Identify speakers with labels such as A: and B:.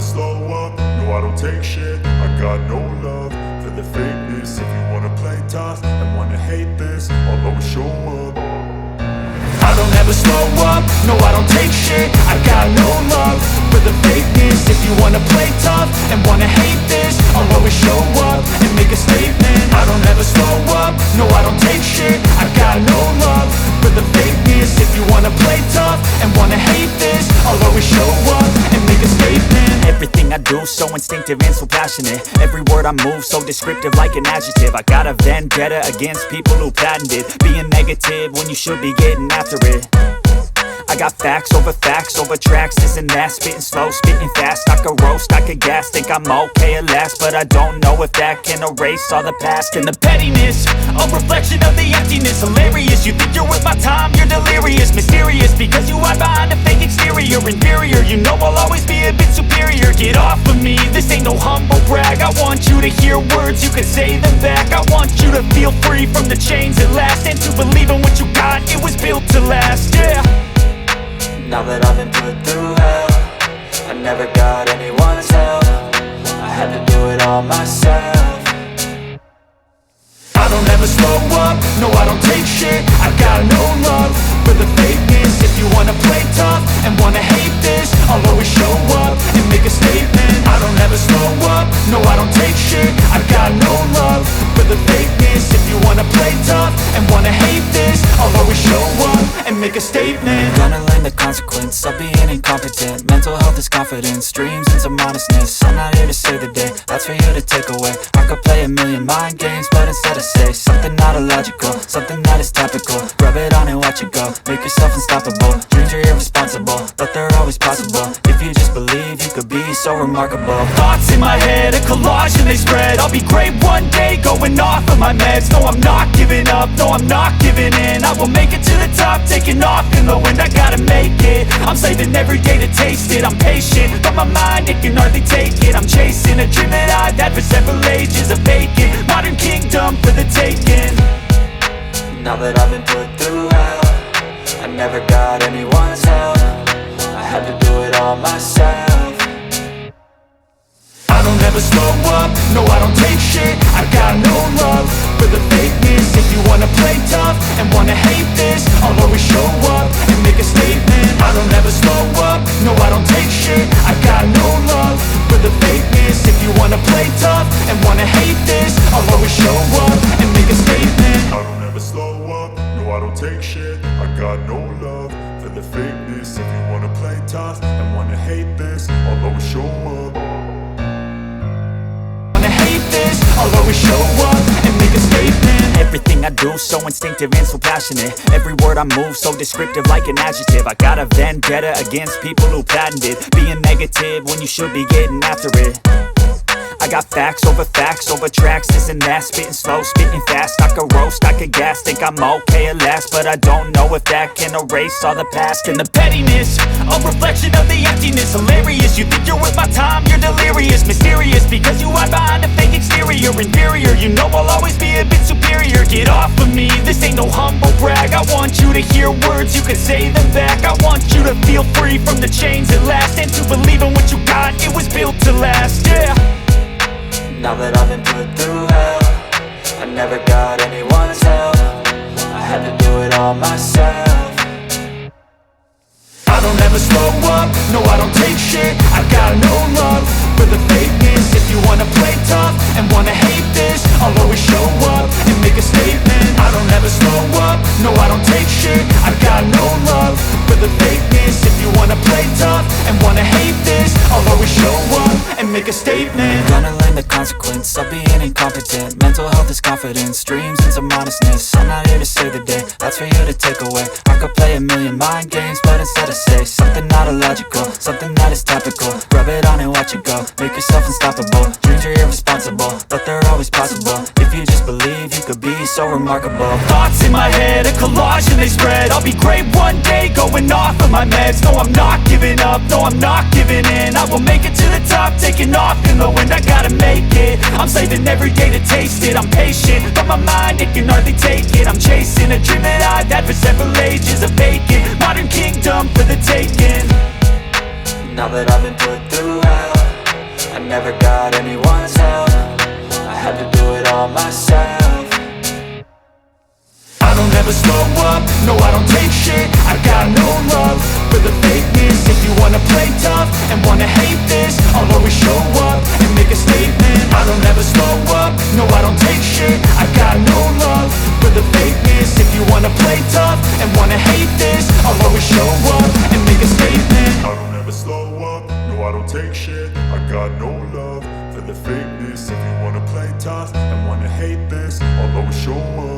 A: slow up, no I don't take shit. I got no love for the fakeness. If you wanna play tough and wanna hate this, I'll always show up. I don't ever slow up, no I don't take shit. I got no love for the fakeness. If you wanna play tough and wanna hate this, I'll always show up and make a statement. I don't ever slow up, no I don't take shit. I got no love for the fakeness. If you wanna play tough and wanna hate this, I'll always show up and make a statement.
B: Everything I do so instinctive and so passionate. Every word I move so descriptive like an adjective. I got a vendetta against people who patented being negative when you should be getting after it. I got facts over tracks, this and that. Spitting slow, spitting fast. I could roast, I could gas. Think I'm okay at last, but I don't know if that can erase all the past. And the pettiness, a reflection of the emptiness. Hilarious, you think you're worth my time, you're delirious. Mysterious, because you hide behind a fake exterior. Inferior, you know I'll always be a bit superior. Get off of me, this ain't no humble brag. I want you to hear words, you can say them back. I want you to feel free from the chains at last, and to believe in what you got, it was built to last, yeah.
C: Now that I've been put through hell, I never got anyone's help. I had to do it all myself.
A: I don't ever slow up, no I don't take shit. I got no love for the fakeness. If you wanna play tough and wanna hate this, I'll always show up and make a statement. I don't ever slow up, no I don't take shit. I got no love for the fakeness. If you wanna play tough and wanna hate this, I'll always show up and make a statement.
C: Gonna learn the consequence of being incompetent. Mental health is confidence, dreams and some honestness. I'm not here to save the day, that's for you to take away. I could play a million mind games, but instead I say something not illogical, something that is topical. Rub it on and watch it go, make yourself unstoppable. Dreams are irresponsible, but they're always possible. If you just believe, you could be so remarkable.
B: Thoughts in my head, a collage and they spread. I'll be great one day, going off of my meds. No, I'm not giving up, no, I'm not giving in. I will make it to the top, taking off in the wind. I gotta make it, I'm saving every day to taste it. I'm patient, but my mind, it can hardly take it. I'm chasing a dream that I've had for several ages. A vacant, modern kingdom for the taking.
C: Now that I've been put through hell, I never got anyone's help. I had to do it all myself.
A: I don't ever slow up, no I don't take shit. I got no love for the fakeness. If you wanna play tough and wanna hate this, I'll always show up and make a statement. I don't ever slow up, no I don't take shit. I got no love for the fakeness. If you wanna play tough and wanna hate this, I'll always show up and make a statement. I don't ever slow up, no I don't take shit. I got no love for the fakeness. If you wanna play tough and wanna hate this, I'll always show up. I'll always show up and make a statement.
B: Everything I do so instinctive and so passionate. Every word I move so descriptive like an adjective. I got a vendetta against people who patented being negative when you should be getting after it. I got facts over tracks, this and that. Spitting slow, spitting fast. I could roast, I could gas. Think I'm okay at last, but I don't know if that can erase all the past. And the pettiness, a reflection of the emptiness. Hilarious, you think you're worth my time, you're delirious. Mysterious, because you hide behind a fake exterior. Inferior, you know I'll always be a bit superior. Get off of me, this ain't no humble brag. I want you to hear words, you can say them back. I want you to feel free from the chains at last, and to believe in what you got, it was built to last, yeah.
C: Now that I've been put through hell, I never got anyone's help. I had to do it all myself.
A: I don't ever slow up, no I don't take shit. I got no love for the fakeness. If you wanna play tough and wanna hate this, I'll always show up and make a statement. I don't ever slow up, no I don't take shit. I got no love for the fakeness. If you wanna play tough and wanna hate this, I'll always show up and make a statement.
C: Gonna learn the consequence of being incompetent. Mental health is confidence, dreams and some honestness. I'm not here to save the day, that's for you to take away. I could play a million mind games, but instead I say something not illogical, something that is topical. Rub it on and watch it go, make yourself unstoppable. Dreams are irresponsible, but they're always possible. If you just believe, you could be so remarkable.
B: Thoughts in my head, a collage and they spread. I'll be great one day, going off of my meds. No, I'm not giving up, no, I'm not giving in. I will make it to the top, taking off in the wind. I gotta make it, I'm saving every day to taste it. I'm patient, but my mind, it can hardly take it. I'm chasing a dream that I've had for several ages. A vacant, modern kingdom for the taking.
C: Now that I've been put through hell, never got anyone's help. I had to do it all myself.
B: I don't ever slow up, no I don't take shit. I got no love for the fakeness. If you wanna play tough and wanna hate this, I'll always show up and make a statement. I don't ever slow up, no I don't take shit. I got no love for the fakeness. If you wanna play tough and wanna hate this, I'll always show up and make a statement.
A: I don't ever slow up, no I don't take shit. I got no love for the fakeness. If you wanna play tough and wanna hate this, I'll always show up